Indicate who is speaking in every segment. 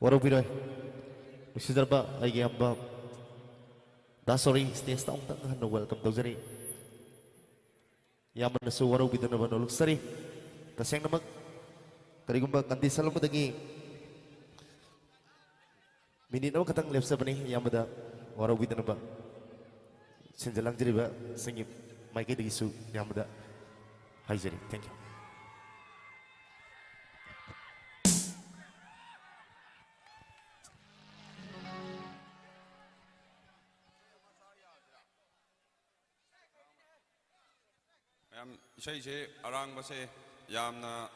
Speaker 1: Warupiroi. Usidarba ay amba. Da sorry, stage taong tangkahan no welcome to Sorri. Yaman na su warupito na banulog Sorri. Kasing namag karigumba kanti salam mo dagi. Mininaw katang left sa bani yamada warupito na ba. Senjalang jeri ba singip mai kay dagi su yamada. Hi Sorri, thank you.
Speaker 2: 이제 아랑 것에 야암나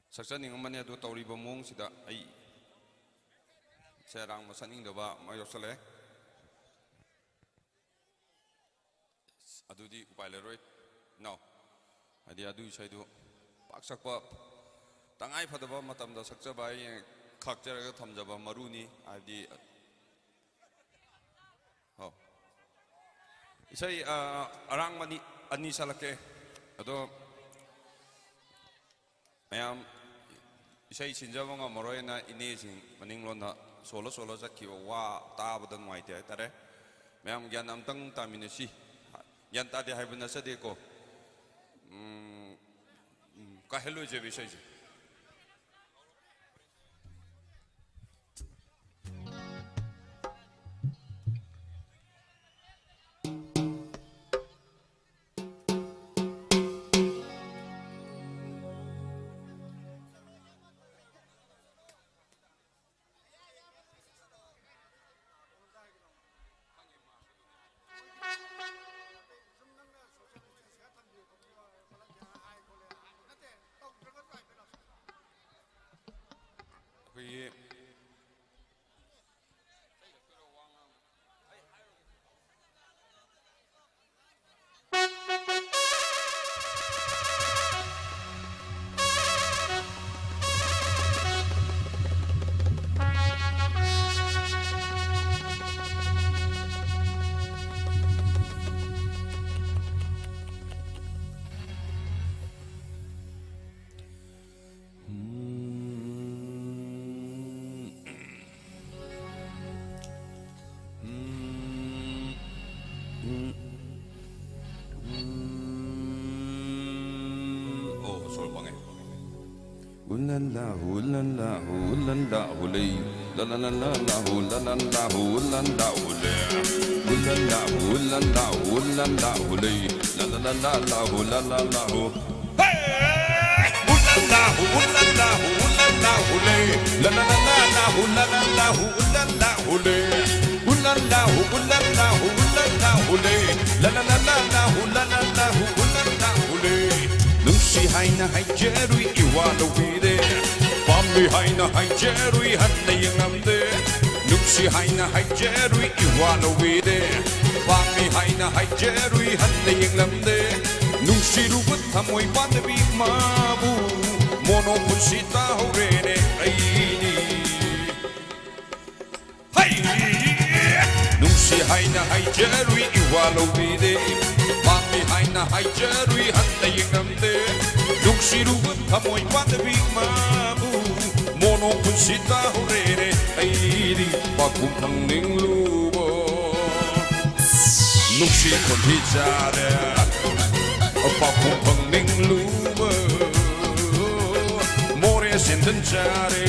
Speaker 2: saksaning man ado tawri bamong sida ay serang masaning daba mayosale adudi upaileroy no adi adu saidu paksakpa tangay phadaba matamda sakjabai khakjaraga thamjaba maruni adi isay arang mani ani salake ado mayam isay Senjam nga Moreh na inising maninglon na solo sakki wa tabadan waite tare mayam gyan amtang taminasi yan tadi haibna sa deko kahelo je bisay je
Speaker 3: Ulala, ulala, ulala, ulay. La la la la la, ulala, ulala, ulay. Ulala, ulala, ulala, ulay. La la la la la, ulala, hey! Ulala, ulala, ulala, ulay. La la la la la, ulala, ulala, ulay. Ulala, ulala, ulala, ulay. La la la la la, ulala, ulala, ulay. Lucy haina hai jerui iwalo vide Bambi haina hai jerui hanna yangamde Lucy haina hai jerui iwalo vide Bambi haina hai jerui hanna yangamde Lucy rugut thamoi pandabi mabu Mono punsita horene aini Hey! Lucy haina hai jerui iwalo vide Bambi haina hai jerui hanna yangamde Luksirugut thamoy pandabi mabu Mono punsita horere airi pakumpang ning lubo Luksi konti jare pakumpang ning lubo Moreh sindan jare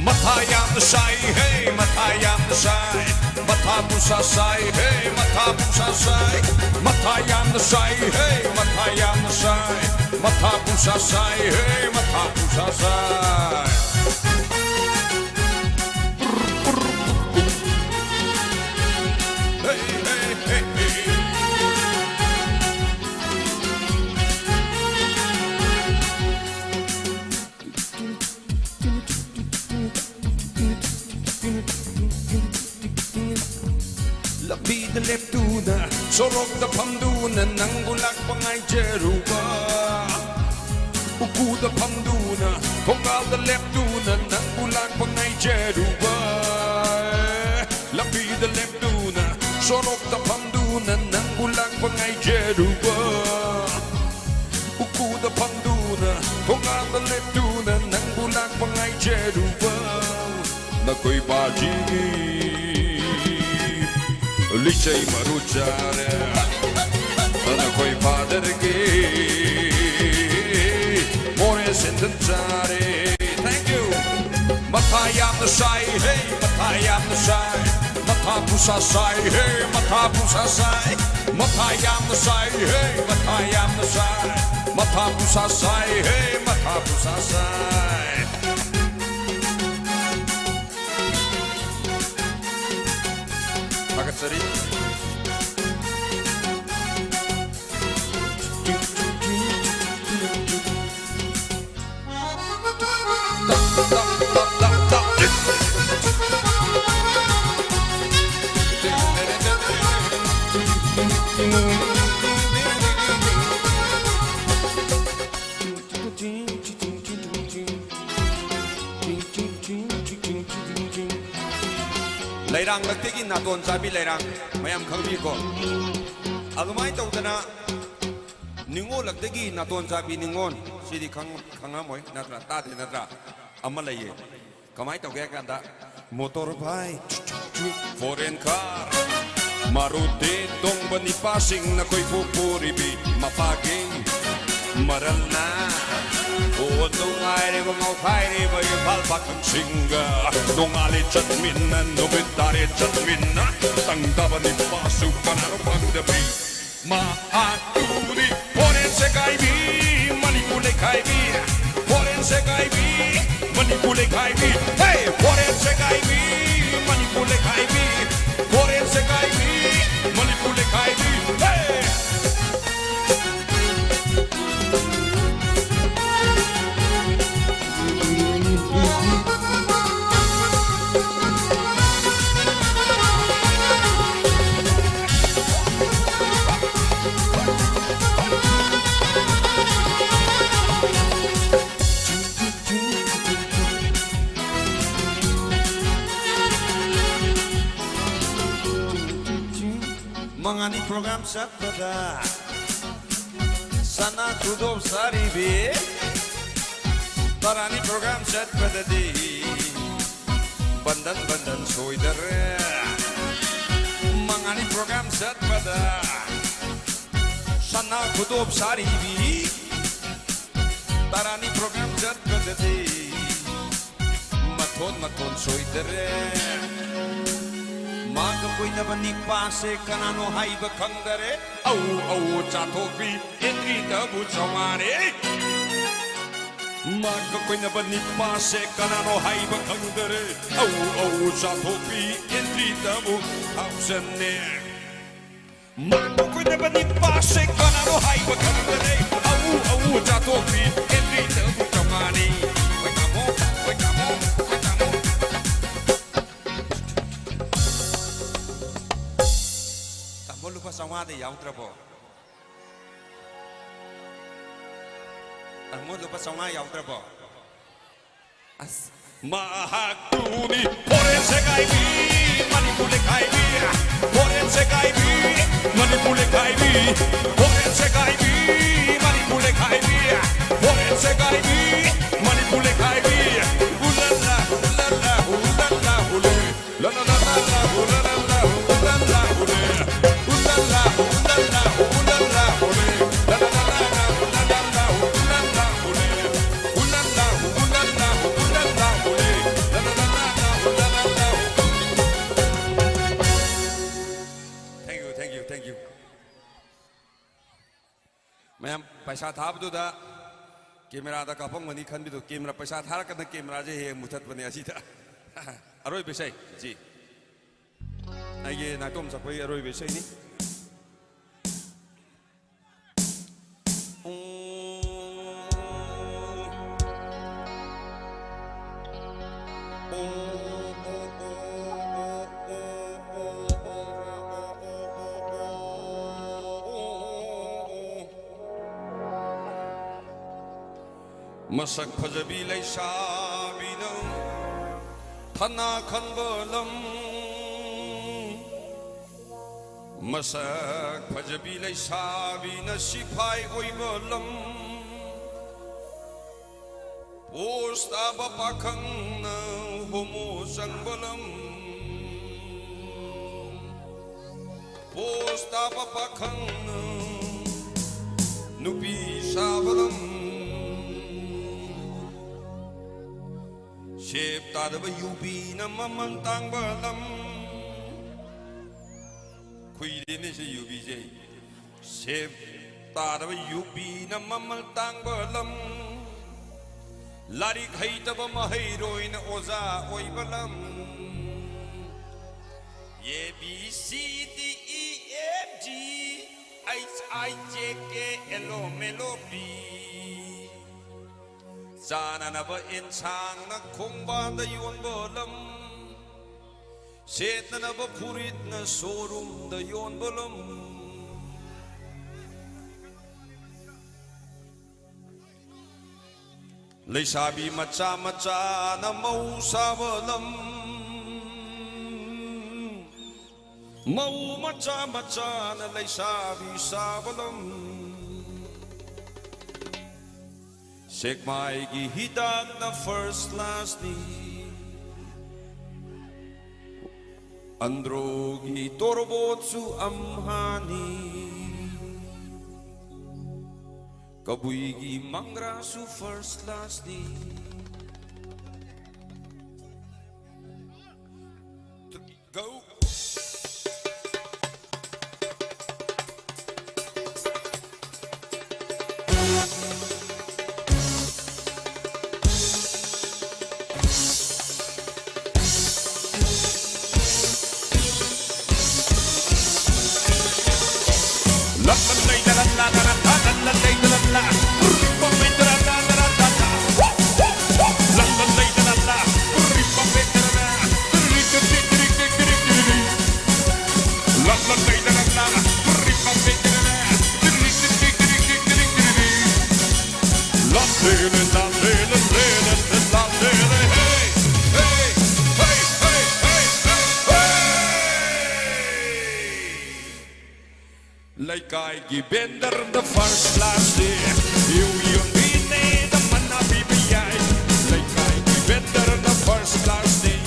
Speaker 3: Matayam sai hey matayam sai Mata pusa sai hey mata pusa sai Matayam sai hey matayam sai Mata pusa sai hey mata pusa sai Hey hey hey hey Labida leptuna, sorok da pamduna, nang bulak pangay jeruba. Uku da pamduna, kongal da leptuna, nang bulak pangay jeruba. Labida leptuna, sorok da pamduna, nang bulak pangay jeruba. Kuda pangduna Tonganda leptuna Nang bulak pangay jeruba Nakoy bajigi Lichay maruchare Nakoy padergi Moreh sendantare. Thank you. Matayam na sai, hey, matayam na sai. Matapusa sai, hey, matapusa sai. Matayam na sai, hey, matayam na sai. Matapusa sai, hey, matapusa sai. Pagatsari.
Speaker 2: Leirang lagtigi naton sabi leirang mayam khangbi ko agmai tawdana ningo lagtigi naton sabi ningon sidi khangamoi natra tade natra amalaye kamai tawge kanda motor bike foreign car Maruti dong bani passing na ko'y pupuribi mapaging maral na o nung ay ko mau kay ni ba yung palpak ng singa nung alit at minan nung bitarit at minan tangda bani pasu kanaro pagdabi maatuni foreign se kaibi manipule kaibi foreign se kaibi manipule kaibi hey foreign se kaibi manipule kaibi foreign se kaibi manipule kaibi hey Mangani program set pada sana tudup saribi tarani program set pada di bandan soidare mangani program set pada sana tudup saribi tarani program set pada di maton soidare Maga ko'y nabanik pase kanano haiba kangdare au Athokpam entry tabu chamare Maga ko'y nabanik pase kanano haiba kangdare au Athokpam entry tabu hausane Maga ko'y nabanik pase kanano haiba kangdare au Athokpam entry tabu chamare Wait kamo lupa sama de yaw trabo amo lupa sama yaw trabo as mahakuni foreign se kaibi manipule kaibi foreign se kaibi manipule kaibi foreign se kaibi manipule kaibi foreign se kaibi manipule kaibi ulala ulala ulala ule la la la la ulala ulala ule Thank you. Ma'am, paisa thab do da camera da kapang mani khan bi do camera paisa thar ka da camera je he muthat bane asi da aroi besai ji ai na tom sa koi aroi besai ni Masak pajabi leisabina thana khanbalam Masak pajabi leisabina siphai oibalam Ostaba pakang na humusan balam Ostaba pakang na nupi sa balam Shep tadaba yubi na mamantang balam Kuy din si yubi jay Shep tadaba yubi na mamantang balam Larik haitaba mahayroy na oza oy balam A B C D E F G H I J K L M N O P Sana na ba insang nagkumbanda yun balam Set na ba purit na sorum da yun balam Laisabi macha-macha na mausabalam Mau macha-macha na laisabi sabalam Sekmai gihidag na first last ni Androgi torbot su amhani Kabuigi mangra su first last day Go Like I give better the first last day You be the man of BBI Like I give better the first last day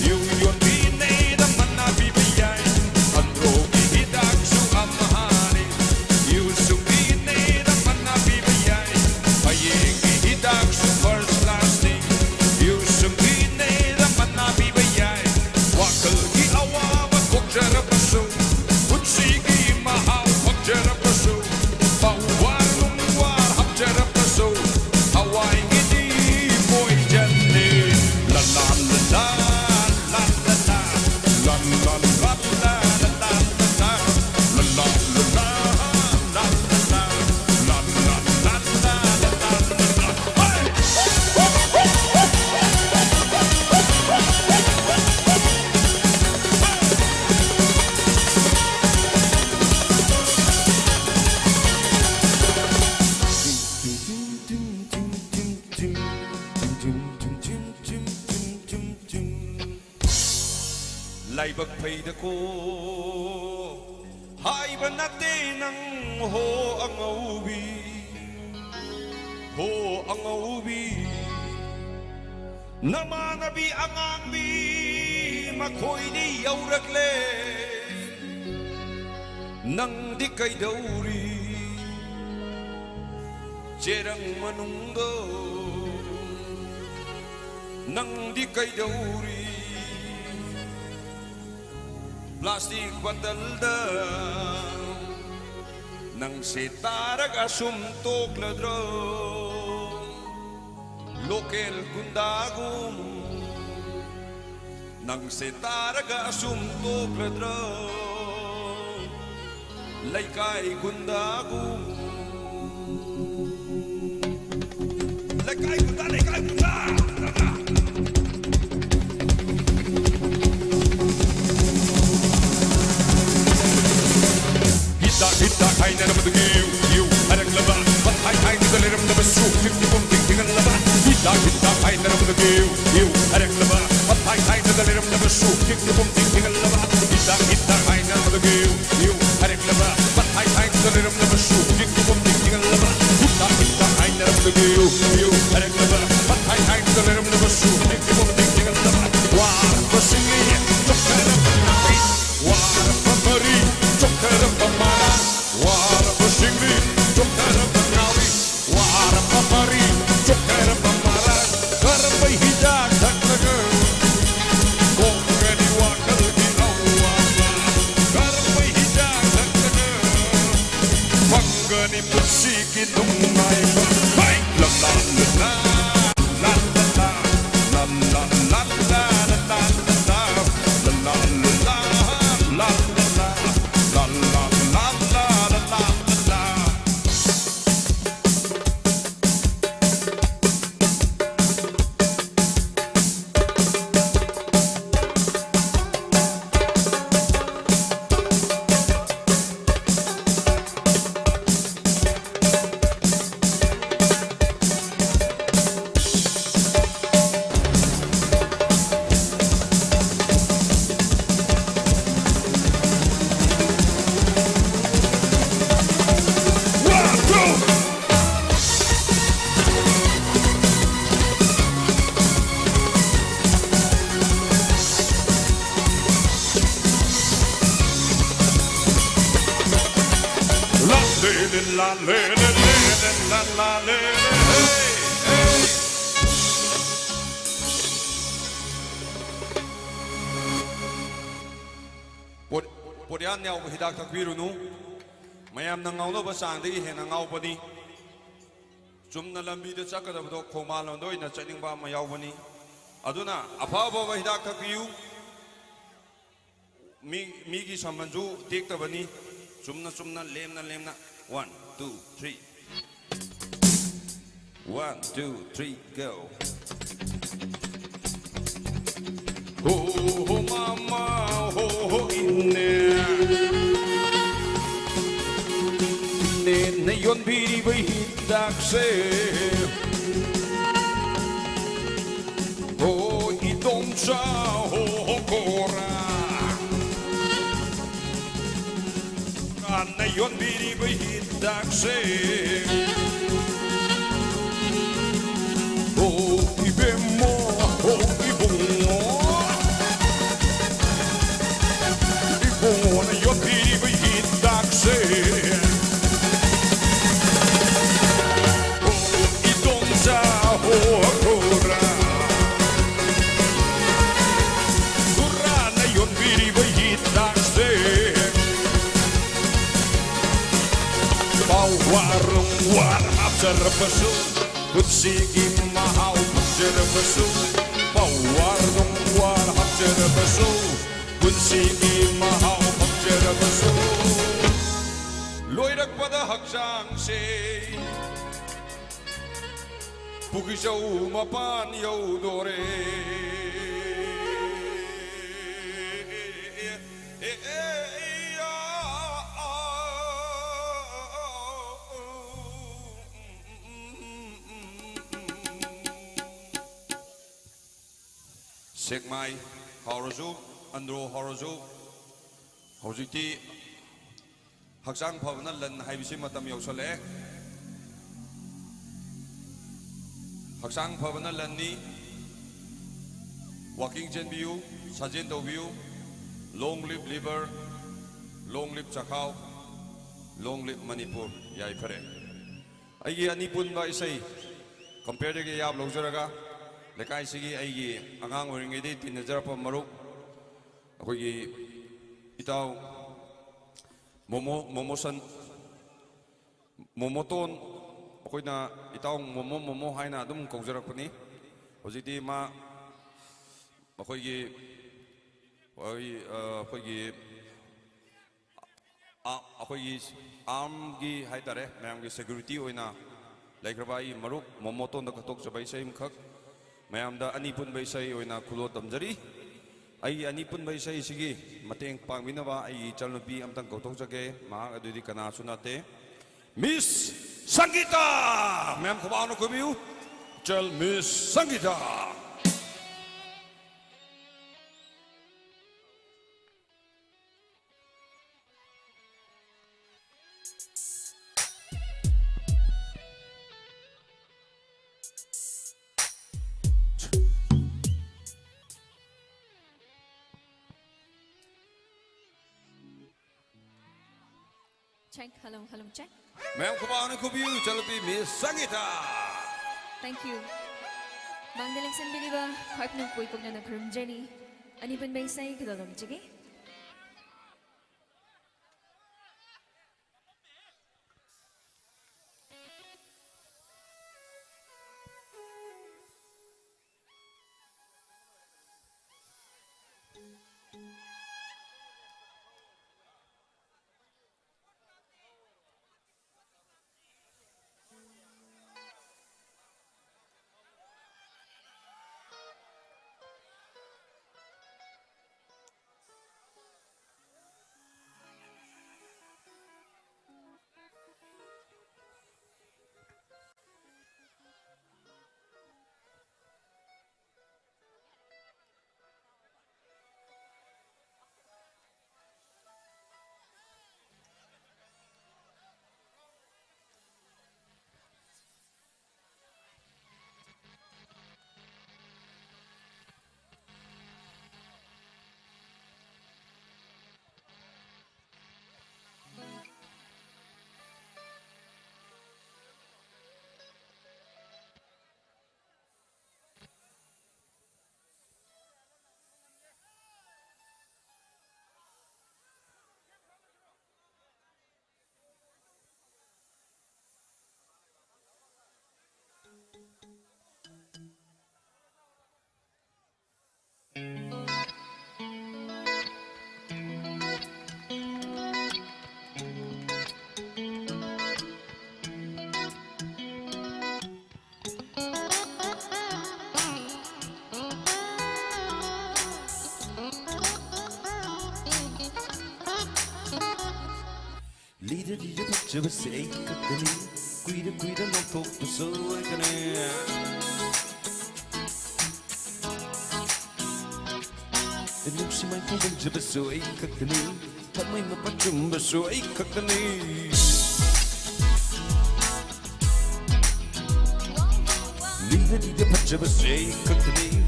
Speaker 2: You be the man of BBI Androgi hidag su amahani You be the man of BBI Payegi hidag su first last day You be the man of BBI Wakal ki awa wa kukjara paso Utsigi mahal Jerapaso, Bawar Lungwar, Hap Jerapaso, Hawaii Gidi, Boy Jenny, La La La La, La La La, La La La La, La La La, La La La, La La La, La La La, La La Laibag payda ko Hay ba natin ang ho ang aubi Ho ang aubi Namanabi ang ambi Makoy di yauragle Nang di kay dauri Jerang manungdo Nang di kay dauri Plastic bandalda Nang sitarag asumtok ladro Lokel gundagum Nang sitarag asumtok ladro Laikay gundagum Laikay gunda, laikay gunda Hita kain na naman you Arang laba But I the liram na basu 50 thinking ang laba Hita kain na naman you Arang laba But I the liram na basu 50 thinking ang laba Hita kain na naman you Arang laba But I the liram na basu 50 thinking ang laba Hita kain na naman you Arang laba But I
Speaker 3: ꯄꯨꯟꯁꯤꯒꯤ ꯅꯨꯡꯉꯥꯏꯕ ꯂꯥ ꯂꯥ ꯂꯥ ꯂꯥ ꯂꯥ ꯂꯥ ꯂꯥ ꯂꯥ ꯂꯥ ꯂꯥ ꯂꯥ ꯂꯥ ꯂꯥ ꯂꯥ la le le le la la le hey hey Podian nhau hidak takbirunu mayam na ngaulo ba sangdi hena ngau bani chumna lambi da chakadabdo khoma londo ina chaning ba mayau bani aduna afaba ba hidak takbiu mi gi sambanju tekta bani chumna lemna 1 2 3 1 2 3 go ho ho mama ho ho inne ne yon biri bai dakse ho idom cha ho kora na yon biri bai dakse ho ibemo ho ibumo na yon biri bai dakse ho idom cha ho kora kora na yon biri bai dakse warung war after pasu kutsigi mahau after pasu warung war after pasu kutsigi mahau after pasu loirak pada haksang se pukisau mapan yau dore Sekmai hauruzu andro hauruzu hojiti haksang phavana lan haibisi matam yausale haksang phavana lan ni walking chen biu sajen do biu long live liver long live chakhau long live manipur yai phare ai ani pun ba isai compare ge yab lojaraga lekai sigi aigi angang oringai de tinajara maruk akhoi itau momosan momoton akhoi na itau momo haina adum kaujarakpani hojiti ma akhoi arm gi haitare mayam gi security oina laikrabai maruk momoton da katok jabai saim khak mayamda anipun baisai oina khulo tamjari ai anipun baisai sigi mateng pangminaba ai chalnupi amtang kautok jage ma adudi kana sunate Miss Sangita mayam khobano kobiu chal Miss Sangita
Speaker 4: Check, hello, check.
Speaker 2: Ma'am, kubana kubiu, chalapi Miss Sangita.
Speaker 4: Thank you. Bang daleksan biniba, harap nung puy kong na nag-room journey. Ani pan ba isay kadalong jige?
Speaker 2: Lider이를 붙잡았어 에이커더니 꾸이르 넘톡부서 그네 녹심한 꿈을 잡았어 에이커더니 밤에 맞춤 봤어 에이커더니 리der이를 붙잡았어 에이커더니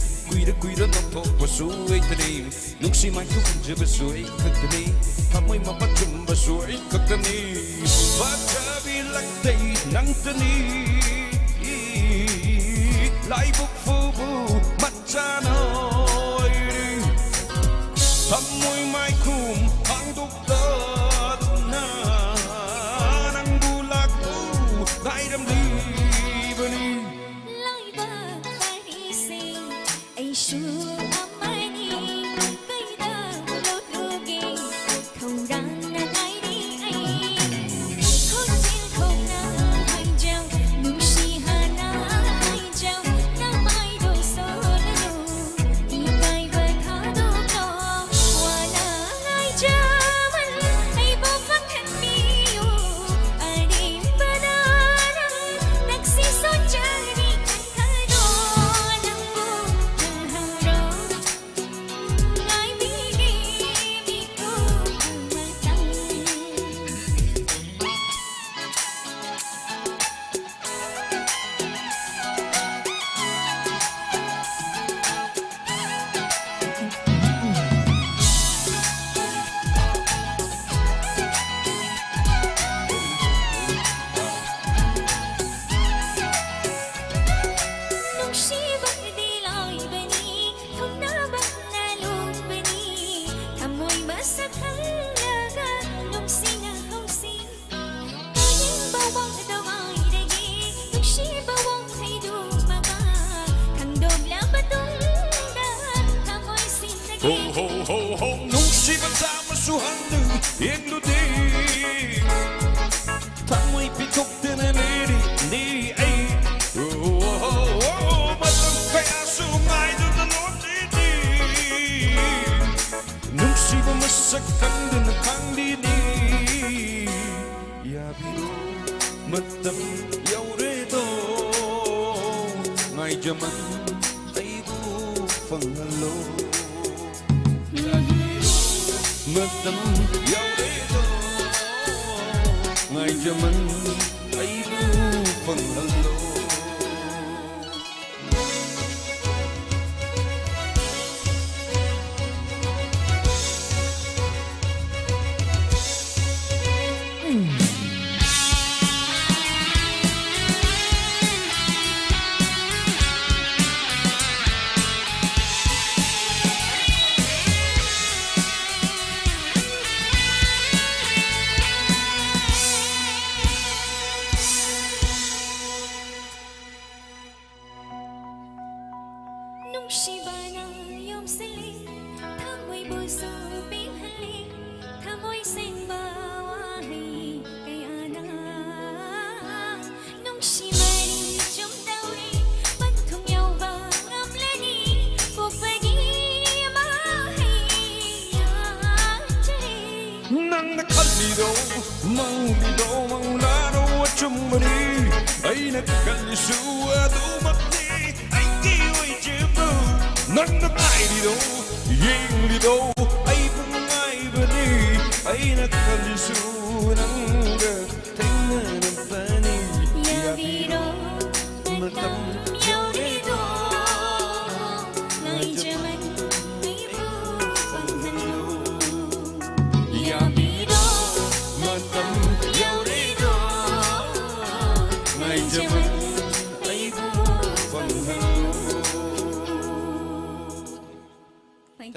Speaker 2: 꾸이르 넘톡부서 에이커더니 녹심한 꿈을 잡았어 에이커더니 밤에 맞춤 봤어 에이커더니 Pagkabilagtay ng tani Laibog fubu matsanay Amoy may kumangdugtad na Nang bulak ko nairamdibani
Speaker 5: Laibag parising ay sumamani Kay damulog-luging kaurang na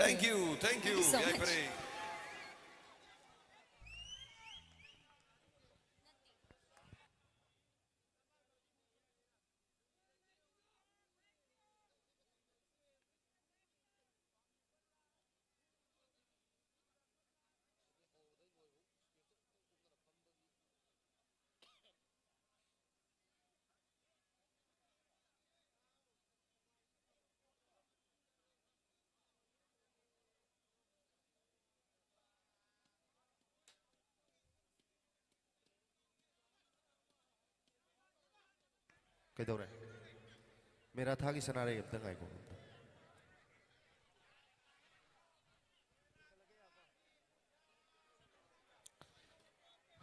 Speaker 2: Thank you.
Speaker 4: Thank you so
Speaker 2: Yay,
Speaker 4: much.
Speaker 2: pare.
Speaker 1: Kaidaure. Mera thagi sanare amta ngai ko.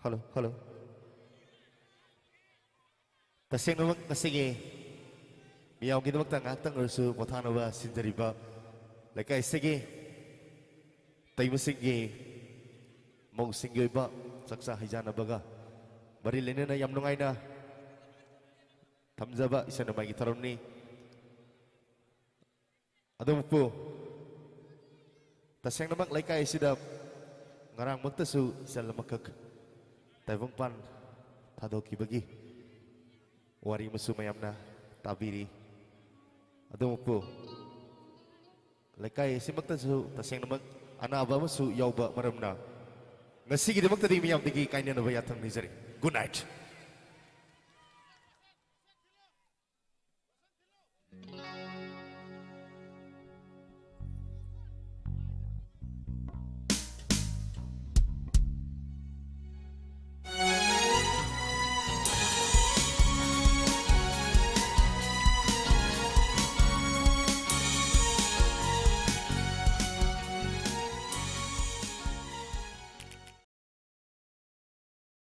Speaker 1: Hello, hello. Taseng namak nasige. Miyaw gidamak tang atang ursu pothanova sinjariba. Lekai sege. Taimu singe. Mau singe ba saksa hijana baga. Bari lene na yam nungai na. Tamzaba isana bagi tarom ni. Adum po. Taseng namak lekai sidap. Ngarang magtasu sa lamakak. Taibong pan tadoki bagi. Wari musu mayamna tabiri. Adum po. Lekai si magtasu taseng namak ana aba musu yauba maramna. Ngasigi demak tadi miyam tigi kainya na bayatang ni jari. Good night.